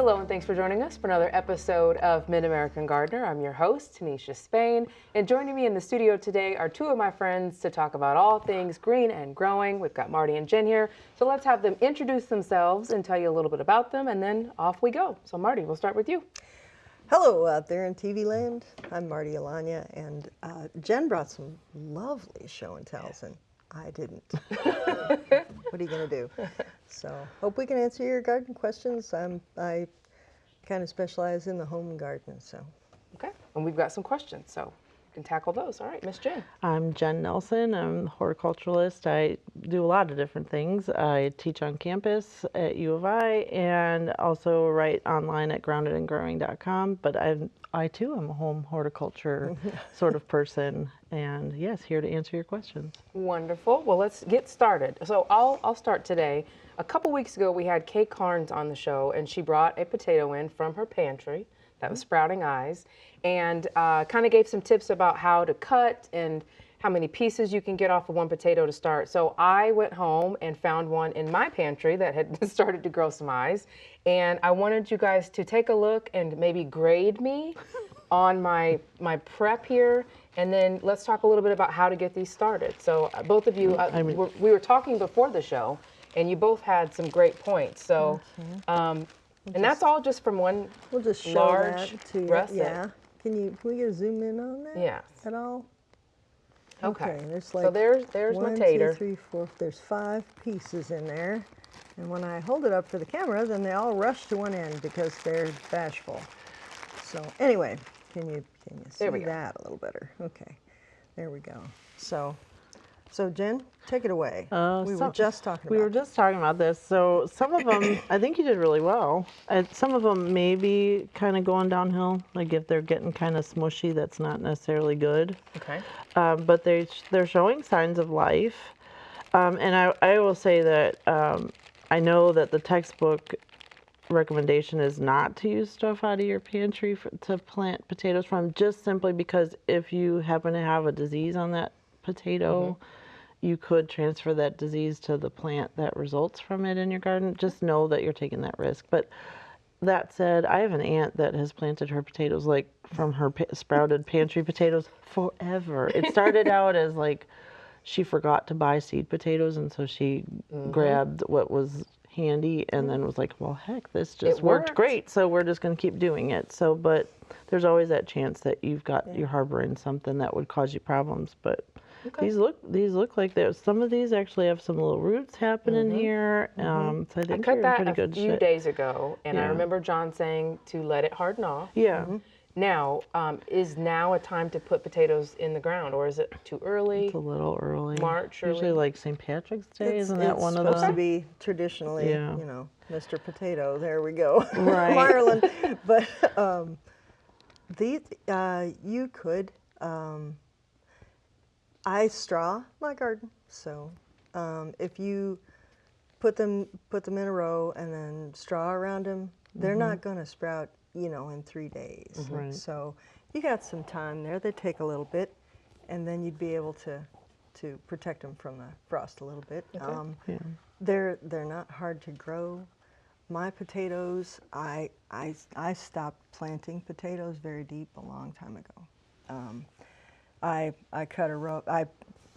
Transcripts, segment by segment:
Hello and thanks for joining us for another episode of Mid-American Gardener. I'm your host, Tanisha Spain, and joining me in the studio today are two of my friends to talk about all things green and growing. We've got Marty and Jen here, so let's have them introduce themselves and tell you a little bit about them, and then off we go. So Marty, we'll start with you. Hello out there in TV land. I'm Marty Alanya, and Jen brought some lovely show and tells, and I didn't. What are you going to do? So hope we can answer your garden questions. I kind of specialize in the home garden, so. Okay, and we've got some questions, so we can tackle those. All right, Miss Jen. I'm Jen Nelson. I'm a horticulturalist. I do a lot of different things. I teach on campus at U of I and also write online at groundedandgrowing.com. But I too am a home horticulture sort of person. And yes, here to answer your questions. Wonderful. Well, let's get started. So I'll start today. A couple weeks ago, we had Kay Carnes on the show, and she brought a potato in from her pantry that was Sprouting Eyes, and kind of gave some tips about how to cut and how many pieces you can get off of one potato to start. So I went home and found one in my pantry that had started to grow some eyes, and I wanted you guys to take a look and maybe grade me on my prep here, and then let's talk a little bit about how to get these started. So both of you, we were talking before the show, and you both had some great points. So, and that's all just from one We'll just show large that to you. russet. Yeah. Can we get a zoom in on that? Yes. At all? Okay. There's So there's my 1, 2, tater. 3, 4. There's 5 pieces in there. And when I hold it up for the camera, then they all rush to one end because they're bashful. So anyway, can you see There we go. that a little better? Okay, there we go. So Jen, take it away. We were just talking about this. So some of them, I think you did really well. Some of them may be kind of going downhill. Like if they're getting kind of smushy, that's not necessarily good. Okay. But they're showing signs of life. And I will say that I know that the textbook recommendation is not to use stuff out of your pantry to plant potatoes from, just simply because if you happen to have a disease on that potato, you could transfer that disease to the plant that results from it in your garden. Just know that you're taking that risk. But that said, I have an aunt that has planted her potatoes like from her sprouted pantry potatoes forever. It started out as like she forgot to buy seed potatoes, and so she grabbed what was handy and then was like, well, heck, this just worked great, so we're just going to keep doing it. So, but there's always that chance that you're harboring something that would cause you problems. But these look like there's some of these actually have some little roots happening here. So I think I cut you're in that pretty a good few shape. days ago, and I Yeah. remember John saying to let it harden off. Yeah. Now, is now a time to put potatoes in the ground, or is it too early? It's a little early. March Usually early? like St. Patrick's Day, isn't that one of It's supposed the? to be traditionally, Yeah. you know, Mr. Potato. There we go. Right. From Ireland. But these, you could, I straw my garden. So if you put them in a row and then straw around them, they're not going to sprout, you know, in 3 days. Right. So you got some time there. They take a little bit, and then you'd be able to protect them from the frost a little bit. Yeah. They're not hard to grow. My potatoes, I stopped planting potatoes very deep a long time ago. I cut a row. I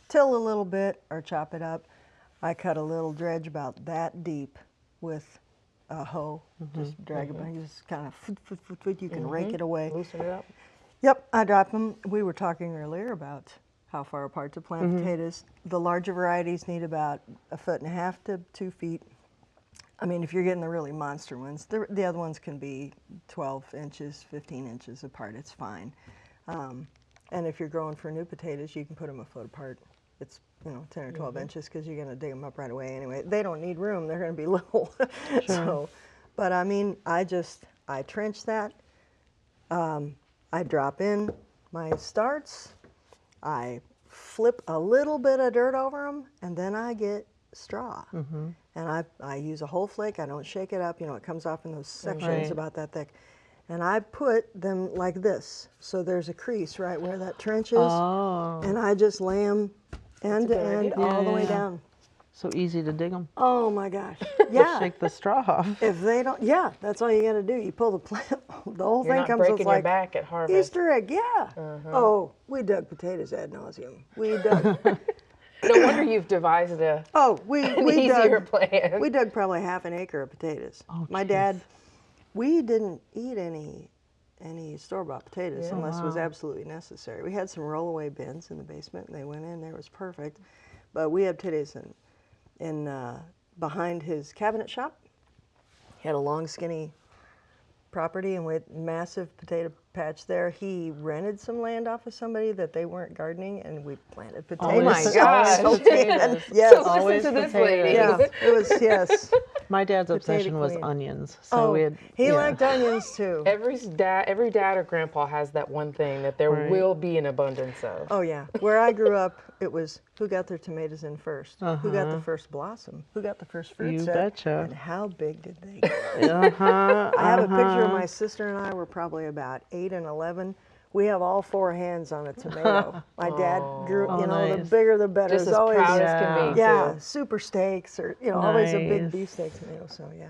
till a little bit or chop it up. I cut a little dredge about that deep with a hoe. Just drag it by. You just kind of you can rake it away. Loosen it up. Yep, I drop them. We were talking earlier about how far apart to plant potatoes. The larger varieties need about 1.5 feet to 2 feet. I mean, if you're getting the really monster ones, the other ones can be 12 inches, 15 inches apart. It's fine. And if you're growing for new potatoes, you can put them a foot apart. It's 10 or 12 inches because you're going to dig them up right away anyway. They don't need room. They're going to be little. So, but I mean, I trench that. I drop in my starts. I flip a little bit of dirt over them, and then I get straw. And I use a whole flake. I don't shake it up. You know, it comes off in those sections about that thick. And I put them like this. So there's a crease right where that trench is. Oh. And I just lay them end to end all the way down. So easy to dig them. Oh my gosh. Yeah. Shake the straw off. If they don't, yeah, that's all you got to do. You pull the plant, the whole You're thing not comes breaking with your like back at harvest. Easter egg. Yeah. Oh, we dug potatoes ad nauseum. We dug. No wonder you've devised an we easier dug. plan. We dug probably half an acre of potatoes. Oh, My geez. dad, we didn't eat any store-bought potatoes unless it was absolutely necessary. We had some rollaway bins in the basement, and they went in there. It was perfect. But we had potatoes in behind his cabinet shop. He had a long, skinny property and with massive potato patch there. He rented some land off of somebody that they weren't gardening, and we planted potatoes. Oh my Always gosh. potatoes. Yes. So Always listen to this potatoes. lady. Yeah, it was, yes. My dad's Potato obsession was queen. onions. So we had, he yeah. liked onions too. Every dad or grandpa has that one thing that there Right. will be an abundance of. Oh yeah. Where I grew up, it was who got their tomatoes in first, who got the first blossom, who got the first fruit You set, betcha. and how big did they grow. Uh-huh, I have a picture of my sister and I were probably about 8 and 11. We have all 4 hands on a tomato. My dad grew, Oh, you know, the nice. bigger the better. Just It's as always, proud Yeah. as can be, yeah, too. super steaks or, you know, always a big Nice. beefsteak tomato. So yeah,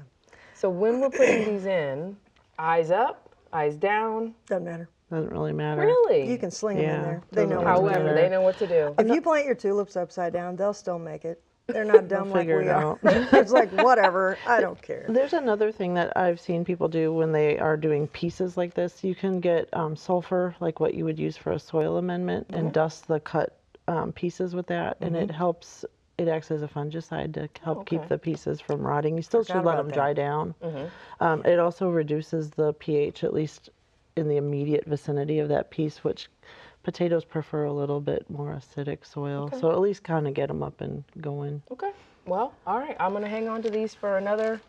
So when we're putting these in, eyes up, eyes down. doesn't matter. Doesn't really matter. Really? You can sling them in Yeah, there. They doesn't know. matter. What to do. However, they know what to do. If you plant your tulips upside down, they'll still make it. They're not dumb like figure we it are. out. It's like whatever. I don't care. There's another thing that I've seen people do when they are doing pieces like this. You can get sulfur, like what you would use for a soil amendment, and dust the cut pieces with that, and it helps. It acts as a fungicide to help keep okay. the pieces from rotting. You still should let about them that. dry down. It also reduces the pH, at least in the immediate vicinity of that piece, which potatoes prefer a little bit more acidic soil. So at least kind of get them up and going. Okay. Well, all right. I'm going to hang on to these for another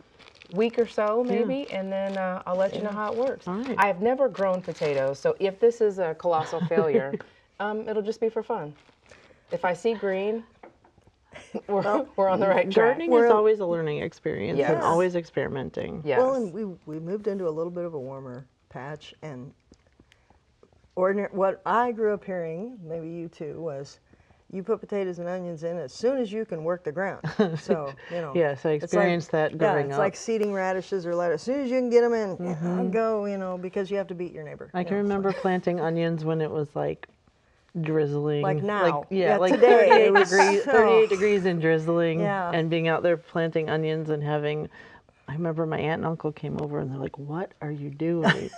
week or so, maybe, and then I'll let you know how it works. All right. I've never grown potatoes, so if this is a colossal failure, it'll just be for fun. If I see green, we're on the right track. Gardening is always a learning experience Yes. and always experimenting. Yes. Well, and we moved into a little bit of a warmer patch, and what I grew up hearing, maybe you too, was you put potatoes and onions in as soon as you can work the ground. So, you know. Yes, I it's experienced that growing it's up. like seeding radishes or lettuce. As soon as you can get them in, yeah, go, you know, because you have to beat your neighbor. I you can know, so. remember planting onions when it was like drizzling. Like now. Yeah, Yeah, like today, 38 it was degrees, so- 38 degrees and drizzling, Yeah. and being out there planting onions and having. I remember my aunt and uncle came over and they're like, "What are you doing?"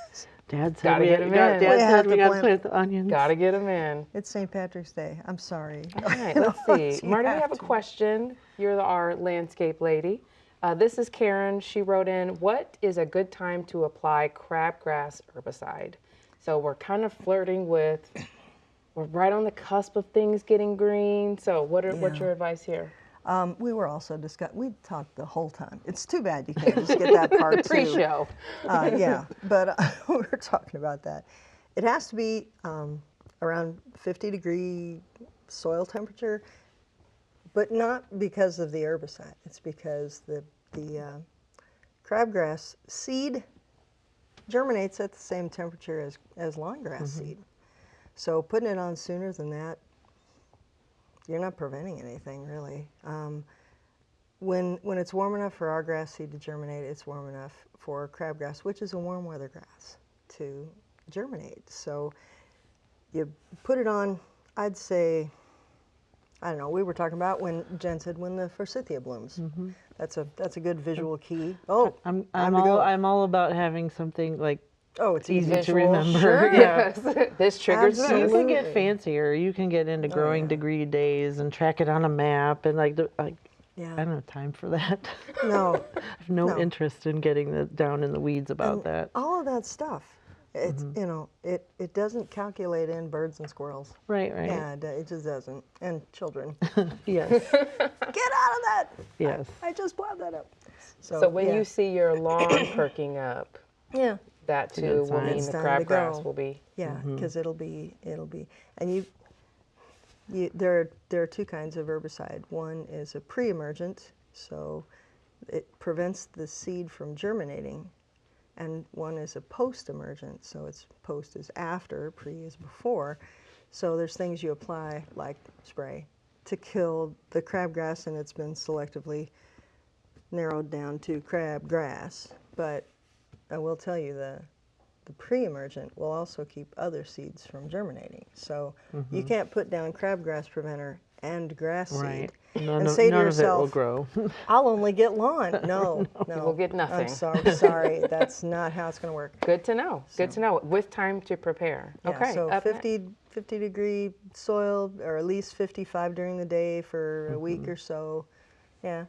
Dad said Gotta we get had, 'em Dad in. Dad We said have we to got to plant- plant the onions. Gotta get them in. It's St. Patrick's Day. I'm sorry. All right, You let's know, see. you Marty, we have have a to. question. You're our landscape lady. This is Karen. She wrote in, what is a good time to apply crabgrass herbicide? So we're kind of flirting with, we're right on the cusp of things getting green. So what's your advice here? We were also we talked the whole time. It's too bad you can't just get that part The too. pre-show. Yeah, but we were talking about that. It has to be around 50-degree soil temperature, but not because of the herbicide. It's because the crabgrass seed germinates at the same temperature as lawngrass seed. So putting it on sooner than that, you're not preventing anything really. When it's warm enough for our grass seed to germinate, it's warm enough for crabgrass, which is a warm weather grass, to germinate. So you put it on, I'd say, I don't know, we were talking about when Jen said when the forsythia blooms. That's a good visual key. Oh, I'm time to go. all about having something like Oh, it's easy easy. to Visual. remember. Sure. Yeah. Yes. This triggers You this. can Absolutely. get fancier. You can get into growing yeah. degree days and track it on a map and like Yeah. I don't have time for that. No. I have no No. interest in getting down in the weeds about And that. all of that stuff, it's you know, it doesn't calculate in birds and squirrels. Right. Yeah, it just doesn't. And children, Yes. get out of that. Yes. I just plowed that up. So when yeah. you see your lawn perking up, yeah, that a too good will sign. mean It's the time to crabgrass go. will be. yeah, because it'll be, and there are two kinds of herbicide. One is a pre-emergent, so it prevents the seed from germinating, and one is a post-emergent, so it's post is after, pre is before. So there's things you apply like spray to kill the crabgrass, and it's been selectively narrowed down to crabgrass. But I will tell you, the pre-emergent will also keep other seeds from germinating. So you can't put down crabgrass preventer and grass Right. seed None and of, say to none of it will yourself, grow. I'll only get lawn. No, no. You will get nothing. I'm sorry. That's not how it's going to work. Good to know. Good to know. With time to prepare. Yeah, Okay. so up 50 degree soil, or at least 55 during the day for a week or so. Yeah,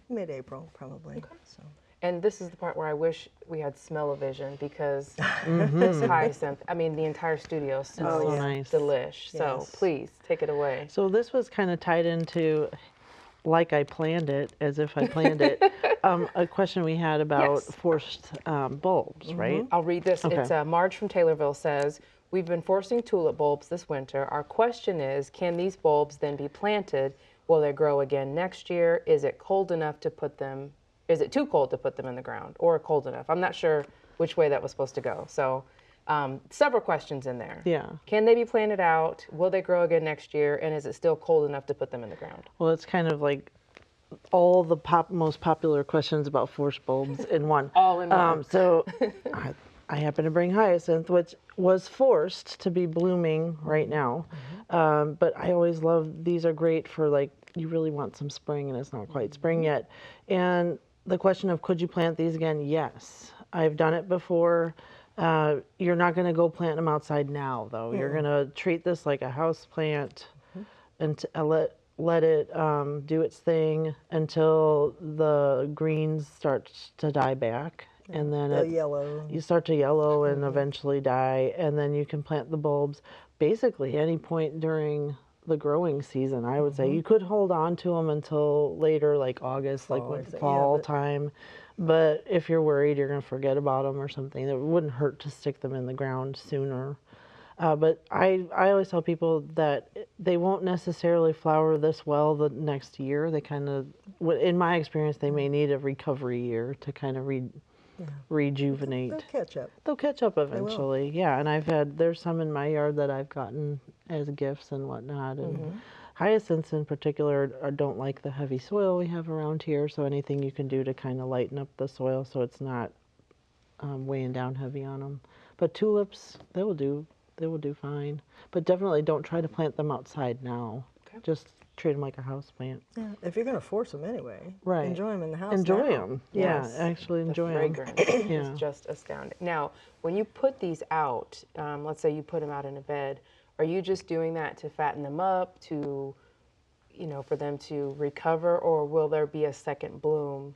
mid-April probably. So. And this is the part where I wish we had smell-o-vision, because this hyacinth, I mean, the entire studio smells so yeah. nice. delish. So Yes. please take it away. So this was kind of tied into, like I planned it, as if I planned it, a question we had about Yes. forced bulbs, right? I'll read this. Okay. It's Marge from Taylorville says, we've been forcing tulip bulbs this winter. Our question is, can these bulbs then be planted? Will they grow again next year? Is it cold enough to put them, is it too cold to put them in the ground, or cold enough? I'm not sure which way that was supposed to go. So several questions in there. Yeah. Can they be planted out? Will they grow again next year? And is it still cold enough to put them in the ground? Well, it's kind of like all the most popular questions about forced bulbs in one. All in one. So I happen to bring hyacinth, which was forced to be blooming right now. But I always love, these are great for, like, you really want some spring and it's not quite spring yet. And the question of, could you plant these again? Yes, I've done it before. You're not going to go plant them outside now, though. You're going to treat this like a house plant and let it do its thing until the greens start to die back. And then The yellow. you start to yellow and eventually die, and then you can plant the bulbs basically any point during the growing season. I would say you could hold on to them until later, like August, like Fall, I with think. fall Yeah, but- time. But if you're worried you're going to forget about them or something, it wouldn't hurt to stick them in the ground sooner. But I always tell people that they won't necessarily flower this well the next year. They kind of, in my experience, they may need a recovery year to kind of rejuvenate. They'll catch up. They'll catch up eventually, yeah. And there's some in my yard that I've gotten as gifts and whatnot. And hyacinths in particular don't like the heavy soil we have around here. So anything you can do to kind of lighten up the soil so it's not weighing down heavy on them. But tulips, they will do fine. But definitely don't try to plant them outside now. Okay. Just treat them like a house plant. Yeah, if you're going to force them anyway, Right. enjoy them in the house. Enjoy now. them. Yes. Yeah, actually The enjoy them. fragrance Yeah. is just astounding. Now, when you put these out, let's say you put them out in a bed, are you just doing that to fatten them up, to, for them to recover, or will there be a second bloom?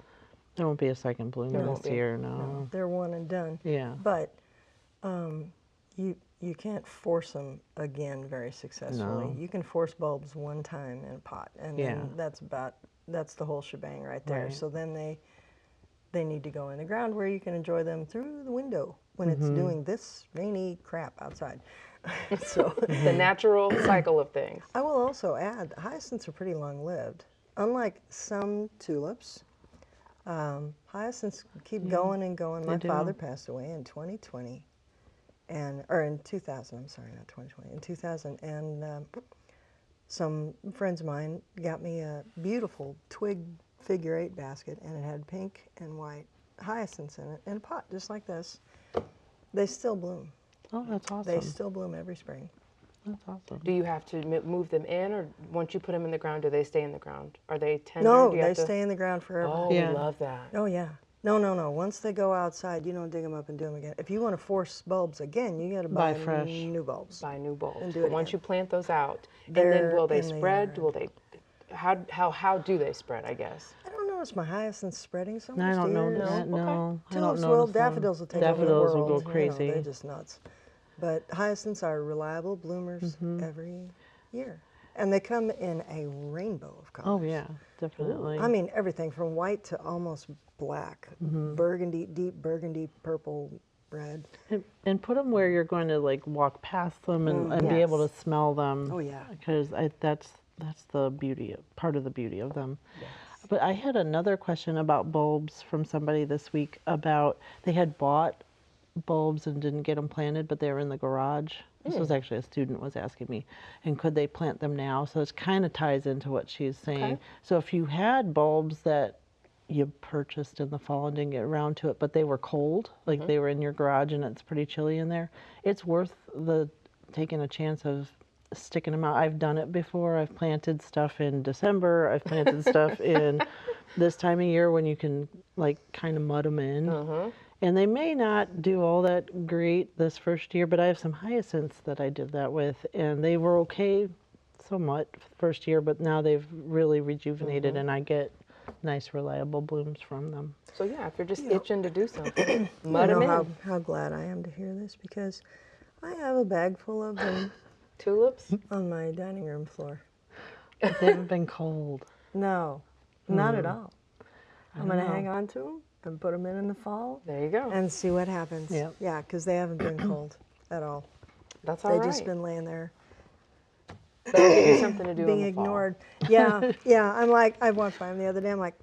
There won't be a second bloom won't this be. year, no. They're one and done. Yeah. But you can't force them again very successfully. No. You can force bulbs one time in a pot, and Yeah. then that's the whole shebang right there. Right. So then they need to go in the ground where you can enjoy them through the window when Mm-hmm. it's doing this rainy crap outside. So The natural cycle of things. I will also add, hyacinths are pretty long-lived. Unlike some tulips, hyacinths keep going and going. My do. father passed away in 2020, or in 2000. I'm sorry, not 2020. In 2000, and some friends of mine got me a beautiful twig figure-8 basket, and it had pink and white hyacinths in it in a pot, just like this. They still bloom. Oh, that's awesome. They still bloom every spring. That's awesome. Do you have to move them in, or once you put them in the ground, do they stay in the ground? Are they tender? No, Do you they have to- stay in the ground forever. Oh, Yeah. we love that. Oh, yeah. No. Once they go outside, you don't dig them up and do them again. If you want to force bulbs again, you got to buy Buy fresh. new bulbs. Buy new bulbs. And do But it once again. you plant those out, and then They're will they in the spread? yard. Will they? How do they spread? I guess. I don't notice my hyacinths spreading so much. I don't know dears. that, no. I don't Tulips know. will, daffodils will take over the Daffodils will world. go crazy. They're just nuts. But hyacinths are reliable bloomers Mm-hmm. every year. And they come in a rainbow of colors. Oh, yeah, definitely. I mean, everything from white to almost black, Mm-hmm. burgundy, deep burgundy, purple, red. And put them where you're going to, like, walk past them and be able Yes. to smell them. Oh, yeah. Because that's the beauty, part of the beauty of them. But I had another question about bulbs from somebody this week about they had bought bulbs and didn't get them planted, but they were in the garage. This was actually a student was asking me, and could they plant them now? So it kind of ties into what she's saying. Okay. So if you had bulbs that you purchased in the fall and didn't get around to it, but they were cold, like they were in your garage and it's pretty chilly in there, it's worth the taking a chance of sticking them out. I've done it before. I've planted stuff in December. I've planted stuff in this time of year when you can like kind of mud them in. And they may not do all that great this first year, but I have some hyacinths that I did that with, and they were okay somewhat first year, but now they've really rejuvenated and I get nice reliable blooms from them. So yeah, if you're just itching to do something, I mud them know in. how glad I am to hear this because I have a bag full of them Tulips? on my dining room floor. They haven't been cold. No, not at all. I'm going to hang on to them and put them in the fall There you go. and see what happens. Yep. Yeah, because they haven't been cold at all. That's all They've right. just been laying there That'll give you something to do being in the fall. ignored. Yeah, yeah. I'm like, I walked by them the other day. I'm like,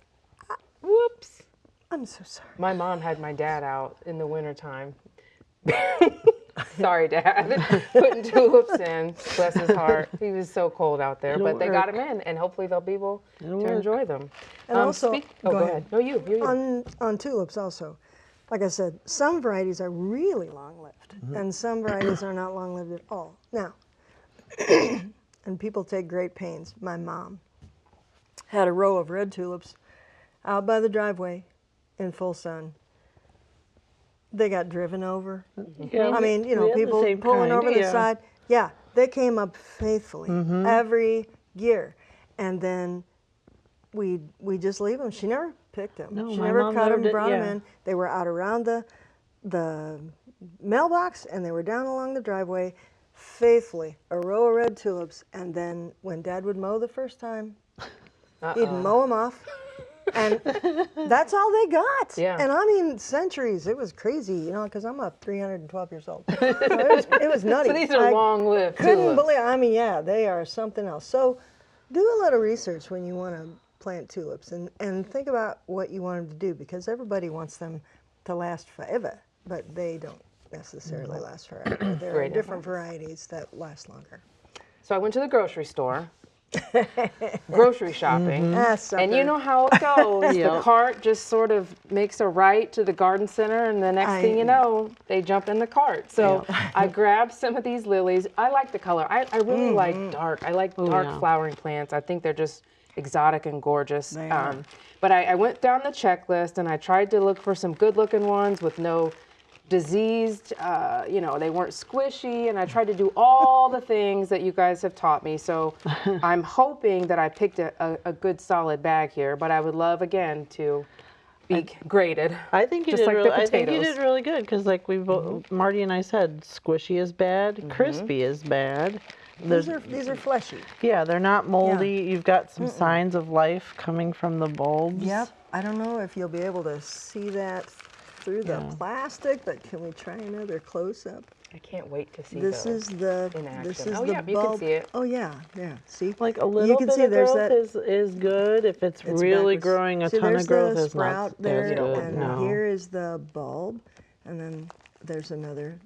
Whoops. I'm so sorry. My mom had my dad out in the wintertime. Sorry, Dad. Putting tulips in. Bless his heart. He was so cold out there, It'll but they got work. him in, and hopefully they'll be able It'll to work. enjoy them. And also, oh, go go ahead. ahead. No, you. On tulips also, like I said, some varieties are really long-lived, and some varieties are not long-lived at all. Now, and people take great pains. My mom had a row of red tulips out by the driveway in full sun. They got driven over. Yeah, I mean, you we know, had the people same pulling kind, over the yeah. side. Yeah, they came up faithfully every year, and then we just leave them. She never picked them. No, she my never mom cut never them, did- brought them yeah. in. They were out around the mailbox, and they were down along the driveway, faithfully, a row of red tulips. And then when Dad would mow the first time, he'd mow them off. And that's all they got. Yeah. And I mean, centuries. It was crazy, you know, because I'm a 312 years old. So it was nutty. So these are I long-lived couldn't tulips. believe. I mean, yeah, they are something else. So do a little research when you want to plant tulips, and think about what you want them to do, because everybody wants them to last forever, but they don't necessarily last forever. There are Great different varieties that last longer. So I went to the grocery store, grocery shopping. Ah, And you sucker. know how it goes. The Yep. cart just sort of makes a right to the garden center, and the next thing you know, they jump in the cart. So I grabbed some of these lilies. I like the color. I really like dark. I like dark yeah. flowering plants. I think they're just exotic and gorgeous. They are. But I went down the checklist and I tried to look for some good-looking ones with no diseased, you know, they weren't squishy, and I tried to do all the things that you guys have taught me. So I'm hoping that I picked a good solid bag here, but I would love again to be graded. I think you Just did. like the Really, I think you potatoes. did really good because, like we both, Marty and I said, squishy is bad, crispy is bad. These are fleshy. Yeah, they're not moldy. You've got some signs of life coming from the bulbs. Yep. I don't know if you'll be able to see that through the plastic, but can we try another close-up? I can't wait to see This those. is the in action. this is Oh, the yeah, bulb. you can see it. Oh yeah, yeah. See, Like a little you can bit see of there's growth that. is good. If it's It's really backwards. growing a See, ton there's of growth, the is not sprout there, as good. and No. here is the bulb, and then there's another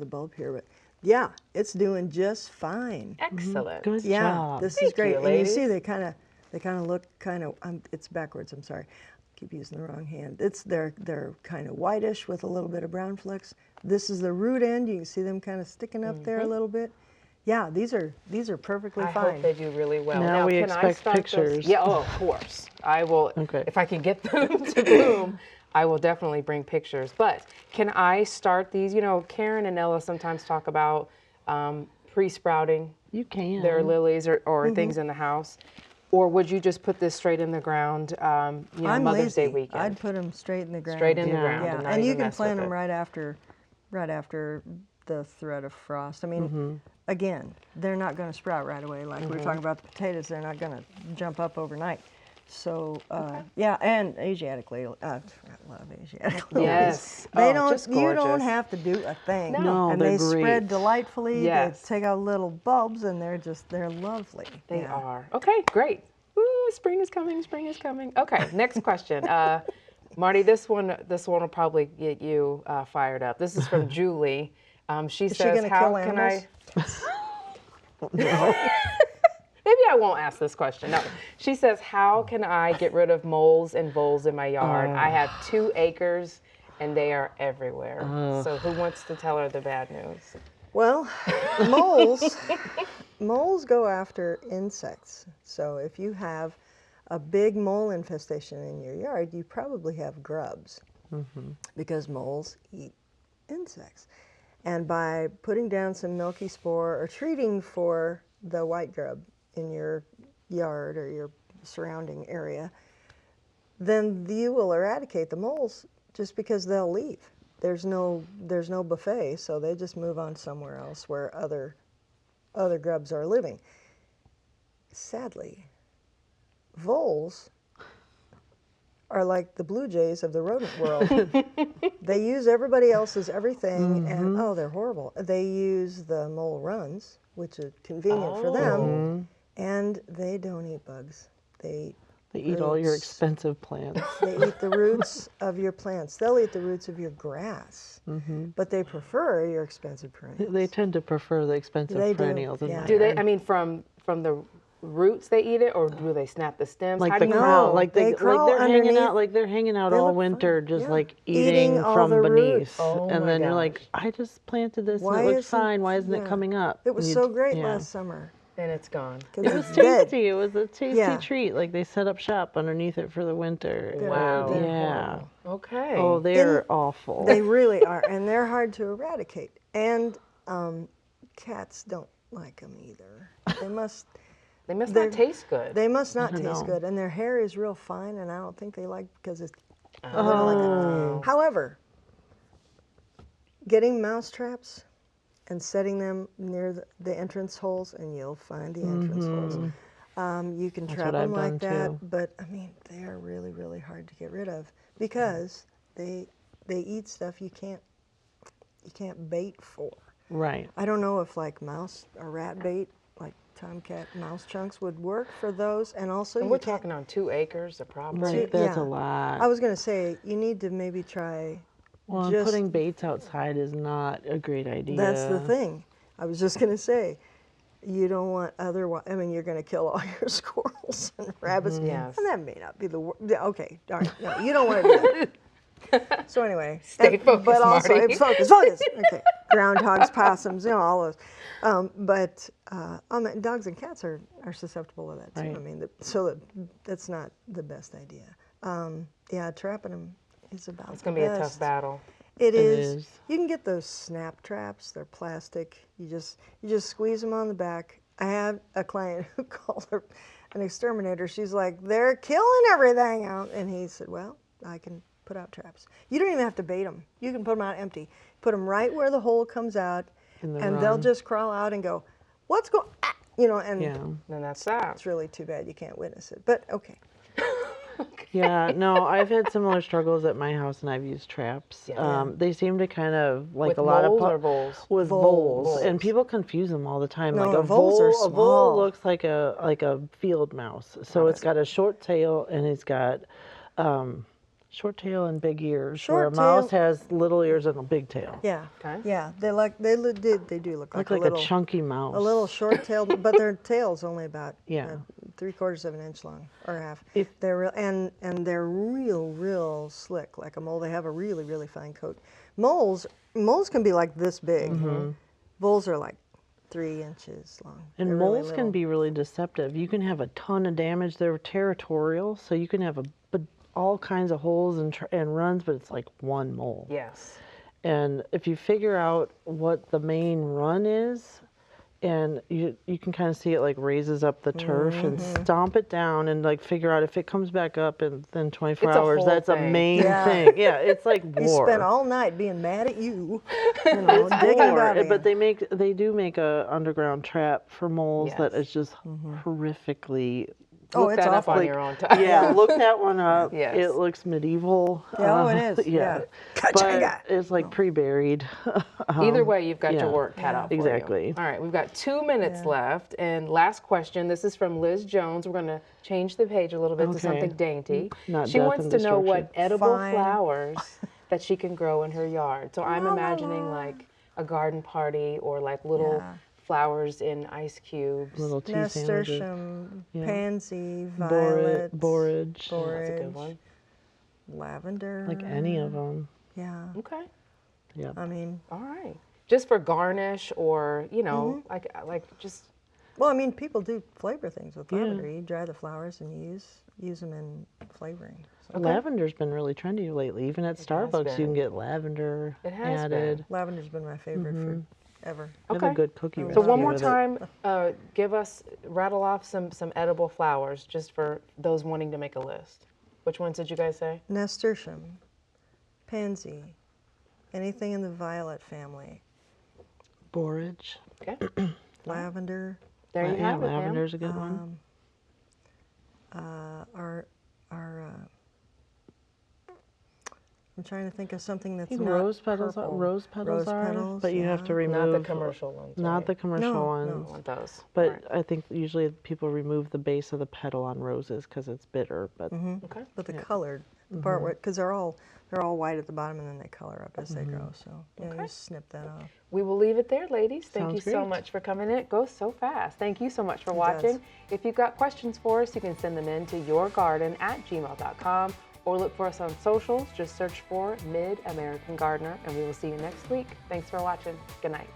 bulb here. But yeah, it's doing just fine. Excellent. Good Yeah, job. this is Thank great. you, And you see ladies. they kind of look kind of. It's backwards. I'm sorry. Keep using the wrong hand. They're kind of whitish with a little bit of brown flecks. This is the root end. You can see them kind of sticking up there a little bit. Yeah, these are perfectly I fine. hope they do really well. Now we can I expect start pictures. Those? Yeah, oh, of course. I will. Okay. If I can get them to bloom, I will definitely bring pictures. But can I start these? You know, Karen and Ella sometimes talk about pre-sprouting You can. their lilies or Mm-hmm. things in the house. Or would you just put this straight in the ground, you know, I'm Mother's lazy. Day weekend? I'd put them straight in the ground. Straight in the Yeah. ground. Yeah, and, not and you even can mess plant with them it. right after the threat of frost. I mean, Mm-hmm. again, they're not going to sprout right away. Like we were talking about the potatoes, they're not going to jump up overnight. So yeah, and Asiatic lilies. I love Asiatic lilies. Yes. They Oh, don't. just You don't gorgeous. have to do a thing. No, and they're they spread great. delightfully. Yes. They take out little bulbs, and they're lovely. They Yeah. are. Okay, great. Ooh, spring is coming, spring is coming. Okay, next question. Marty, this one will probably get you fired up. This is from Julie. She Is she says, gonna how kill can animals? Maybe I won't ask this question. No. She says, how can I get rid of moles and voles in my yard? I have 2 acres and they are everywhere. So who wants to tell her the bad news? Well, moles go after insects. So if you have a big mole infestation in your yard, you probably have grubs because moles eat insects. And by putting down some milky spore or treating for the white grub in your yard or your surrounding area, then you will eradicate the moles just because they'll leave. There's no buffet, so they just move on somewhere else where other grubs are living. Sadly, voles are like the blue jays of the rodent world. They use everybody else's everything, and they're horrible. They use the mole runs, which is convenient for them, and they don't eat bugs. They eat all your roots. expensive plants. They eat the roots of your plants. They'll eat the roots of your grass, but they prefer your expensive perennials. They tend to prefer the expensive They do, perennials in yeah. my Do they, yard. I mean, from the roots they eat it, or do they snap the stems? Like How the do you crown, know? like They crawl they're hanging underneath. out, like they're hanging out They all look winter, fine, just yeah. like Eating eating all from the beneath. roots. Oh And my then you're gosh. like, I just planted this Why and it looked isn't- fine. Why isn't it yeah. coming up? It was And so great yeah. last summer. And it's gone. Because It was it's dead. tasty. It was a tasty Yeah. treat. Like they set up shop underneath it for the winter. Wow. They're Yeah. horrible. Okay. Oh, they're awful. They really are, and they're hard to eradicate. And cats don't like them either. They must. They must they're- not taste good. They must not don't taste know. good, and their hair is real fine, and I don't think they like because it's. they don't Oh. like it. However, getting mouse traps and setting them near the entrance holes, and you'll find the entrance holes. You can trap what them I've like done, that, too. but I mean they are really, really hard to get rid of because they eat stuff you can't bait for. Right. I don't know if like mouse or rat bait, like tomcat mouse chunks, would work for those, and also and you we're can't. talking on 2 acres of property. Like, that's yeah. a lot. I was gonna say you need to maybe try. Well, and just- putting baits outside is not a great idea. That's the thing. I was just gonna say, you don't want I mean, you're gonna kill all your squirrels and rabbits, Yes. and that may not be the worst. Okay, darn. No, you don't want to do that. So anyway, Stay focused, but also Marty. focus. Okay, groundhogs, possums, all those. Dogs and cats are susceptible to that too. Right. I mean, that's not the best idea. Yeah, trapping them is about. It's going to be the a tough best. battle. It is. is. You can get those snap traps. They're plastic. You just squeeze them on the back. I had a client who called her an exterminator. She's like, they're killing everything out. And he said, well, I can put out traps. You don't even have to bait them. You can put them out empty. Put them right where the hole comes out, In the and they'll run. just crawl out and go, what's going? And Yeah. And that's that. it's really too bad you can't witness it. But okay. Yeah, no, I've had similar struggles at my house, and I've used traps. Yeah. They seem to kind of like With a lot moles of or voles? with voles, and people confuse them all the time. No, like a voles are vole small. looks like a field mouse, so it's got a short tail and it's got short tail and big ears. Short where a mouse tail- has little ears and a big tail. Yeah. Okay. Yeah. They do look like Look like a little. a chunky mouse. A little short-tailed, but their tail's only about Yeah. 3/4 of an inch long or half. If- They're real, and they're real slick, like a mole. They have a really fine coat. Moles can be like this big. Voles are like 3 inches long. And They're really moles can little. be really deceptive. You can have a ton of damage. They're territorial, so you can have all kinds of holes and runs, but it's like one mole. Yes. And if you figure out what the main run is, and you can kind of see it like raises up the turf and stomp it down and like figure out if it comes back up in 24 It's a hours, whole that's a thing. main Yeah. thing. Yeah, it's like You war. spent all night being mad at you, digging War, out of but you. they do make a underground trap for moles that Yes. is just horrifically. Oh, Look it's that up awful. on your own time. Yeah, look that one up. Yes. It looks medieval. Yeah, oh, it is, yeah. But Ka-changa. it's like pre-buried. Either way, you've got yeah. your work cut out for you. Exactly. All right, we've got 2 minutes left. And last question. This is from Liz Jones. We're going to change the page a little bit to Okay. something dainty. Not She death wants and to know what destruction. edible Fine. flowers that she can grow in her yard. So I'm La, la, imagining la. like a garden party or like little Yeah. flowers in ice cubes. Little tea sandwiches. Nasturtium, Yeah. pansy, violet, Borage. That's a good borage, one. lavender. Like any of them. Yeah. Okay. Yeah. I mean, All right. Just for garnish or, you know, like just well, I mean, people do flavor things with lavender. You dry the flowers and you use them in flavoring. So Lavender's been really trendy lately. Even at Starbucks, you been. can get lavender It has added. been. lavender's been my favorite for ever. I have Okay. a good cookie So recipe one more with it. time, rattle off some edible flowers just for those wanting to make a list. Which ones did you guys say? Nasturtium, pansy, anything in the violet family, Borage. Okay. lavender, There you Yeah, have it, ma'am. lavender's a good one. our I'm trying to think of something that's I think not rose petals, purple. rose petals are, petals, but you have to yeah. remove Not the commercial ones. not right? the commercial No, ones. I don't want those. But Right. I think usually people remove the base of the petal on roses because it's bitter. But Okay. But the colored, the part where, because they're all white at the bottom and then they color up as they go. So yeah, Okay. you snip that off. We will leave it there, ladies. Thank you Sounds so great. much for coming in. It goes so fast. Thank you so much for It watching. does. If you've got questions for us, you can send them in to yourgarden@gmail.com or look for us on socials. Just search for Mid American Gardener, and we will see you next week. Thanks for watching. Good night.